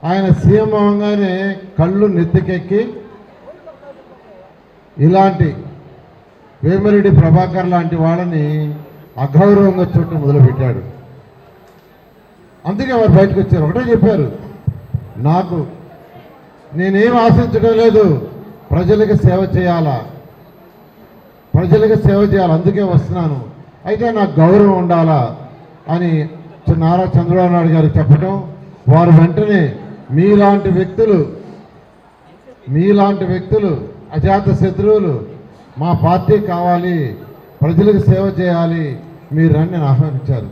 ఆయన సీఎం అవగానే కళ్ళు నెత్తికెక్కి ఇలాంటి వేమిరెడ్డి ప్రభాకర్ లాంటి వాళ్ళని అగౌరవంగా చూడటం మొదలుపెట్టాడు. అందుకే వారు బయటకు వచ్చారు. ఒకటే చెప్పారు, నేనేం ఆశించడం లేదు, ప్రజలకు సేవ చేయాలా, అందుకే వస్తున్నాను, అయితే నాకు గౌరవం ఉండాలా అని నారా చంద్రబాబు నాయుడు గారు చెప్పడం, వారు వెంటనే మీలాంటి వ్యక్తులు అజాత శత్రువులు మా పార్టీ కావాలి, ప్రజలకు సేవ చేయాలి, మీరు రండి అని ఆహ్వానించారు.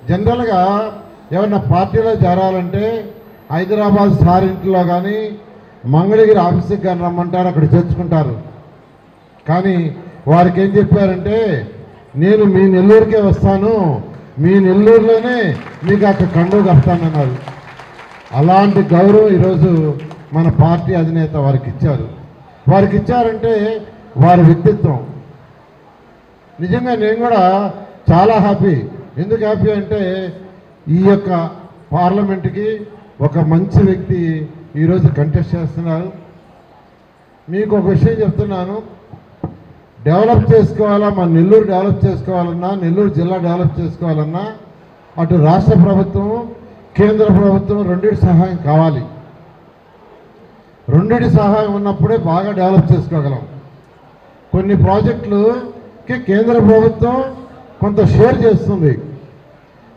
జనరల్గా ఏమన్నా పార్టీలో చేరాలంటే హైదరాబాద్ స్టార్ ఇంట్లో కానీ మంగళగిరి ఆఫీస్కి కానీ రమ్మంటారు, అక్కడ చేర్చుకుంటారు. కానీ వారికి ఏం చెప్పారంటే, నేను మీ నెల్లూరుకే వస్తాను, మీ నెల్లూరులోనే మీకు అక్కడ కండువ కడతానన్నారు. అలాంటి గౌరవం ఈరోజు మన పార్టీ అధినేత వారికి ఇచ్చారంటే వారి వ్యక్తిత్వం. నిజంగా నేను కూడా చాలా హ్యాపీ. ఎందుకు హ్యాపీ అంటే ఈ యొక్క పార్లమెంట్కి ఒక మంచి వ్యక్తి ఈరోజు కంటెస్ట్ చేస్తున్నారు. మీకు ఒక విషయం చెప్తున్నాను, డెవలప్ చేసుకోవాలా, మన నెల్లూరు డెవలప్ చేసుకోవాలన్నా, నెల్లూరు జిల్లా డెవలప్ చేసుకోవాలన్నా అటు రాష్ట్ర ప్రభుత్వం కేంద్ర ప్రభుత్వం రెండింటి సహాయం కావాలి. రెండింటి సహాయం ఉన్నప్పుడే బాగా డెవలప్ చేసుకోగలం. కొన్ని ప్రాజెక్టులకి కేంద్ర ప్రభుత్వం కొంత షేర్ చేస్తుంది,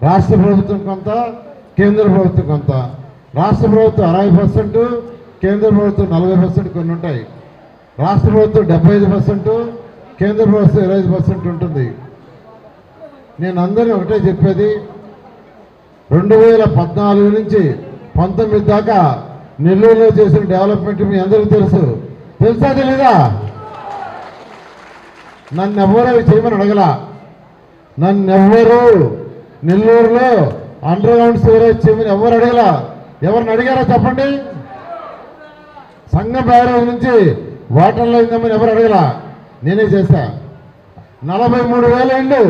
రాష్ట్ర ప్రభుత్వం కొంత, కేంద్ర ప్రభుత్వం కొంత. రాష్ట్ర ప్రభుత్వం 60%, కేంద్ర ప్రభుత్వం 40% కొన్ని ఉంటాయి. రాష్ట్ర ప్రభుత్వం 75%, కేంద్ర ప్రభుత్వం 25% ఉంటుంది. నేను అందరినీ ఒకటే చెప్పేది, 2014 నుంచి 19 దాకా నెల్లూరులో చేసిన డెవలప్మెంట్ మీ అందరికీ తెలుసా తెలీదా? నన్నెవ్వరూ అవి చేయమని అడగలా. నన్నెవ్వరూ నెల్లూరులో అండర్ గ్రౌండ్ సివరేజ్ చేయమని ఎవరు అడగలా. ఎవరిని అడిగారో చెప్పండి. సంగం బ్యారేజ్ నుంచి వాటర్ లైన్ తెమ్మని ఎవరు అడగలా, నేనే చేశా. 43,000 ఇళ్ళు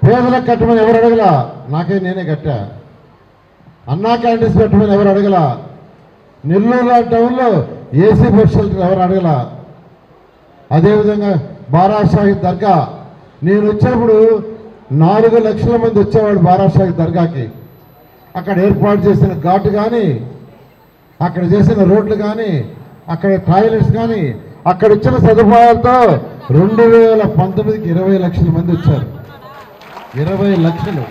పేదలకు కట్టమని ఎవరు అడగలా, నేనే కట్టా. అన్నా క్యాంటీన్స్ పెట్టమని ఎవరు అడగలా. నెల్లూరు టౌన్లో ఏసీ బస్ షెల్టర్ ఎవరు అడగలా. అదేవిధంగా బారాషాహి దర్గా, నేను వచ్చినప్పుడు 4 లక్షల మంది వచ్చేవాడు బారాషాహి దర్గాకి. అక్కడ ఏర్పాటు చేసిన ఘాటు కానీ, అక్కడ చేసిన రోడ్లు కానీ, అక్కడ టాయిలెట్స్ కానీ, అక్కడ ఇచ్చిన సదుపాయాలతో 2019కి 20 లక్షల మంది వచ్చారు. 20 లక్షలు.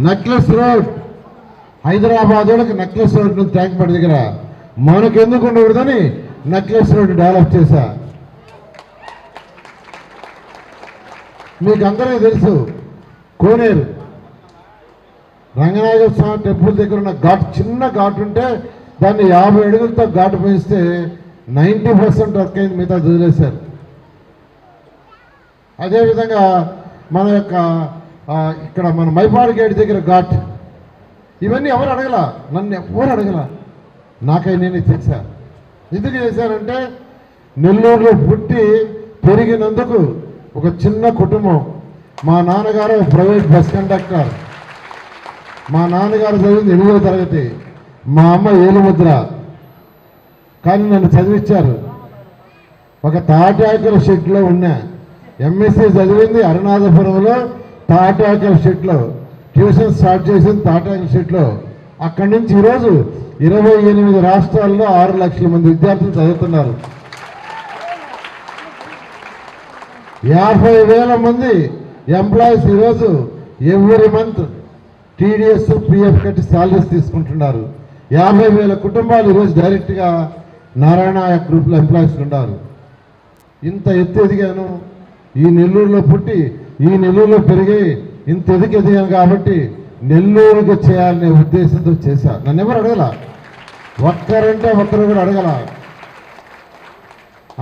నెక్లెస్ రోడ్, హైదరాబాద్ వాళ్ళకి నెక్లెస్ రోడ్ ట్యాంక్ బండ్ దగ్గర మనకు ఎందుకు ఉండకూడదని నెక్లెస్ రోడ్ డెవలప్ చేశా. మీకు అందరికీ తెలుసు, కోనేరు రంగనాయక స్వామి టెంపుల్ దగ్గర ఉన్న ఘాట్, చిన్న ఘాట్ ఉంటే దాన్ని 50 అడుగులతో ఘాటు పోయిస్తే 90% వర్క్ అయింది, మిగతా వదిలేశారు. అదేవిధంగా మన యొక్క ఇక్కడ మన మైపాడు గేట్ దగ్గర ఘాట్, ఇవన్నీ ఎవరు అడగలా, నన్ను ఎవరు అడగలా, నేనే చేశా. ఎందుకు చేశానంటే నెల్లూరులో పుట్టి పెరిగినందుకు ఒక చిన్న కుటుంబం. మా నాన్నగారు ప్రైవేట్ బస్ కండక్టర్, మా నాన్నగారు చదివింది 8వ తరగతి, మా అమ్మ ఏలుముద్ర, కానీ నన్ను చదివించారు. ఒక తాటాకుల షెడ్లో ఉన్నా. ఎంఎస్సీ చదివింది అరుణాచపురంలో తాటాకుల షెడ్లో, ట్యూషన్ స్టార్ట్ చేసింది తాటాకుల షెడ్లో. అక్కడి నుంచి ఈరోజు 28 రాష్ట్రాల్లో 6 లక్షల మంది విద్యార్థులు చదువుతున్నారు. 50,000 మంది ఎంప్లాయీస్ ఈరోజు ఎవ్రీ మంత్ టీడీఎస్ పిఎఫ్ కట్టి సాలరీస్ తీసుకుంటున్నారు. 50,000 కుటుంబాలు ఈరోజు డైరెక్ట్గా నారాయణ గ్రూప్లో ఎంప్లాయీస్ ఉన్నారు. ఇంత ఎత్తు ఎదిగాను, ఈ నెల్లూరులో పుట్టి ఈ నెల్లూరులో పెరిగి ఇంత ఎదిగాను కాబట్టి నెల్లూరుకు చేయాలనే ఉద్దేశంతో చేశా. నన్ను ఎవరు అడగల, ఒక్కరు కూడా అడగల.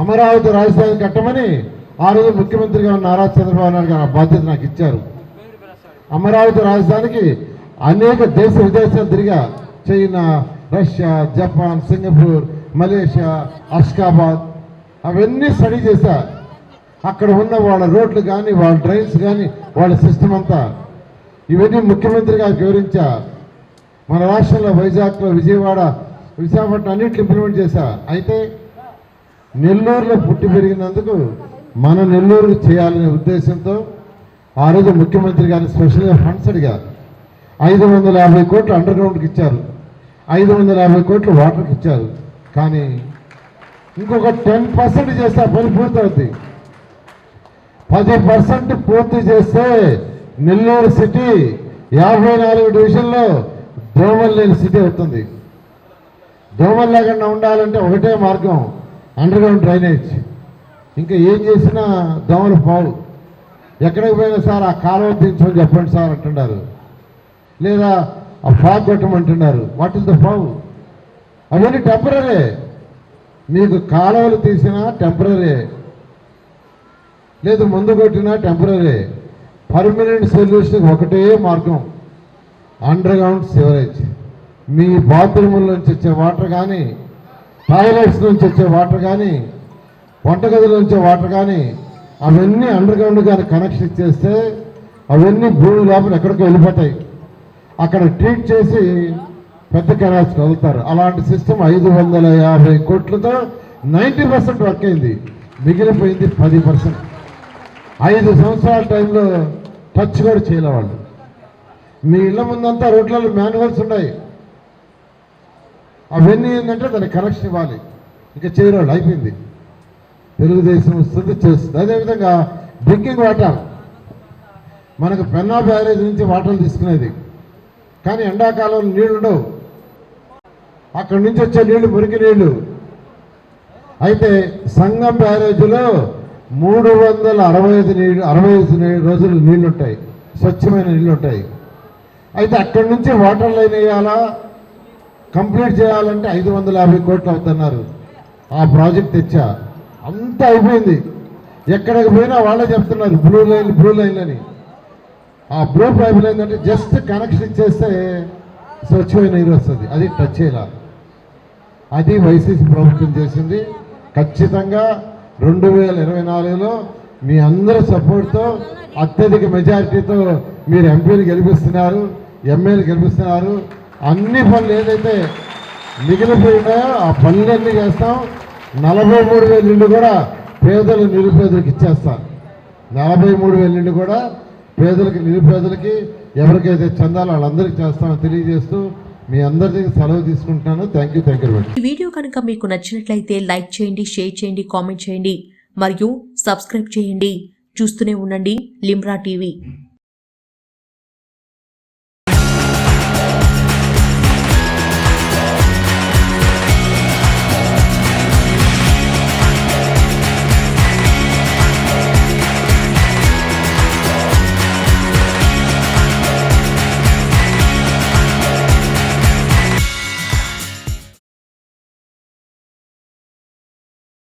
అమరావతి రాజధాని కట్టమని ఆ రోజు ముఖ్యమంత్రిగా ఉన్న నారా చంద్రబాబు నాయుడు గారు ఆ బాధ్యత నాకు ఇచ్చారు. అమరావతి రాజధానికి అనేక దేశ విదేశాలు తిరిగా, China, Russia, Japan, Singapore, Malaysia, Ashgabat, అవన్నీ స్టడీ చేశా. అక్కడ ఉన్న వాళ్ళ రోడ్లు కానీ, వాళ్ళ డ్రైన్స్ కానీ, వాళ్ళ సిస్టమ్ అంతా, ఇవన్నీ ముఖ్యమంత్రి గారికి వివరించా. మన రాష్ట్రంలో వైజాగ్లో, విజయవాడ, విశాఖపట్నం అన్నింటిని ఇంప్లిమెంట్ చేశా. అయితే నెల్లూరులో పుట్టి పెరిగినందుకు మన నెల్లూరుకు చేయాలనే ఉద్దేశంతో ఆ రోజు ముఖ్యమంత్రి గారిని స్పెషల్గా ఫండ్స్ అడిగారు. 550 కోట్లు అండర్ గ్రౌండ్కి ఇచ్చారు, 550 కోట్లు వాటర్కి ఇచ్చారు. కానీ ఇంకొక 10% చేస్తే పని పూర్తవుతుంది. 10% పూర్తి చేస్తే నెల్లూరు సిటీ 54 డివిజన్లో దోమలు లేని సిటీ అవుతుంది. దోమలు లేకుండా ఉండాలంటే ఒకటే మార్గం, అండర్ గ్రౌండ్ డ్రైనేజ్. ఇంకా ఏం చేసినా దోమలు పోవు. ఎక్కడికి పోయినా సార్ ఆ కాలువ దించమని చెప్పండి సార్ అంటున్నారు, లేదా ఆ ఫాగ్ కొట్టమంటున్నారు. వాటితో పోవు, అవన్నీ టెంపరీ. మీకు కాలువలు తీసినా టెంపరీ, లేదు ముందు కొట్టినా టెంపరీ. పర్మనెంట్ సొల్యూషన్ ఒకటే మార్గం, అండర్ గ్రౌండ్ సివరేజ్. మీ బాత్రూముల నుంచి వచ్చే వాటర్ కానీ, టాయిలెట్స్ నుంచి వచ్చే వాటర్ కానీ, వంటగదుల నుంచి వాటర్ కానీ అవన్నీ అండర్ గ్రౌండ్ కానీ కనెక్షన్ ఇచ్చేస్తే అవన్నీ భూమి లోపల ఎక్కడికో వెళ్ళిపోతాయి. అక్కడ ట్రీట్ చేసి పెద్ద కెనాల్స్కి వదులుతారు. అలాంటి సిస్టమ్ 550 కోట్లతో 90% వర్క్ అయింది. మిగిలిపోయింది 10%. 5 సంవత్సరాల టైంలో టచ్ కూడా చేయలే వాళ్ళు. మీ ఇళ్ళ ముందంతా రోడ్లలో మాన్యువల్స్ ఉన్నాయి. అవన్నీ ఏంటంటే దానికి కనెక్షన్ ఇవ్వాలి, ఇంకా చేయరాళ్ళు, అయిపోయింది. తెలుగుదేశం వస్తుంది, చేస్తుంది. అదేవిధంగా డ్రింకింగ్ వాటర్, మనకు పెన్నా బ్యారేజ్ నుంచి వాటర్ తీసుకునేది, కానీ ఎండాకాలంలో నీళ్ళు ఉండవు. అక్కడి నుంచి వచ్చే నీళ్లు మురికి నీళ్లు. అయితే సంగం బ్యారేజ్లో 365 రోజులు నీళ్లు ఉంటాయి, స్వచ్ఛమైన నీళ్ళు ఉంటాయి. అయితే అక్కడి నుంచి వాటర్ లైన్ వేయాలా, కంప్లీట్ చేయాలంటే 550 కోట్లు అవుతున్నారు. ఆ ప్రాజెక్ట్ తెచ్చా, అంతా అయిపోయింది. ఎక్కడికి పోయినా వాళ్ళే చెప్తున్నారు బ్లూ లైన్ అని. ఆ బ్లూ పైప్ లైన్ అంటే జస్ట్ కనెక్షన్ ఇచ్చేస్తే స్వచ్ఛమైన నీరు వస్తుంది. అది టచ్ చేయాల. అది వైసీపీ ప్రభుత్వం చేసింది. ఖచ్చితంగా 2024లో మీ అందరి సపోర్ట్తో, అత్యధిక మెజారిటీతో మీరు ఎంపీలు గెలిపిస్తున్నారు, ఎమ్మెల్యేలు గెలిపిస్తున్నారు. అన్ని పనులు ఏదైతే మిగిలిపోయినాయో ఆ పనులన్నీ చేస్తాం. 43,000 ఇళ్ళు కూడా పేదలు నిరుపేదలకు ఇచ్చేస్తాను. 43,000 ఇళ్ళు కూడా పేదలకి, నిరుపేదలకి ఎవరికైతే చెందాలో వాళ్ళందరికీ చేస్తామని తెలియజేస్తూ మీ అందరి దగ్గర సెలవు తీసుకుంటున్నాను. Thank you very much. ఈ వీడియో కనుక మీకు నచ్చినట్లయితే లైక్ చేయండి, షేర్ చేయండి, కామెంట్ చేయండి మరియు సబ్స్క్రైబ్ చేయండి. చూస్తూనే ఉండండి లిమ్రా టీవీ.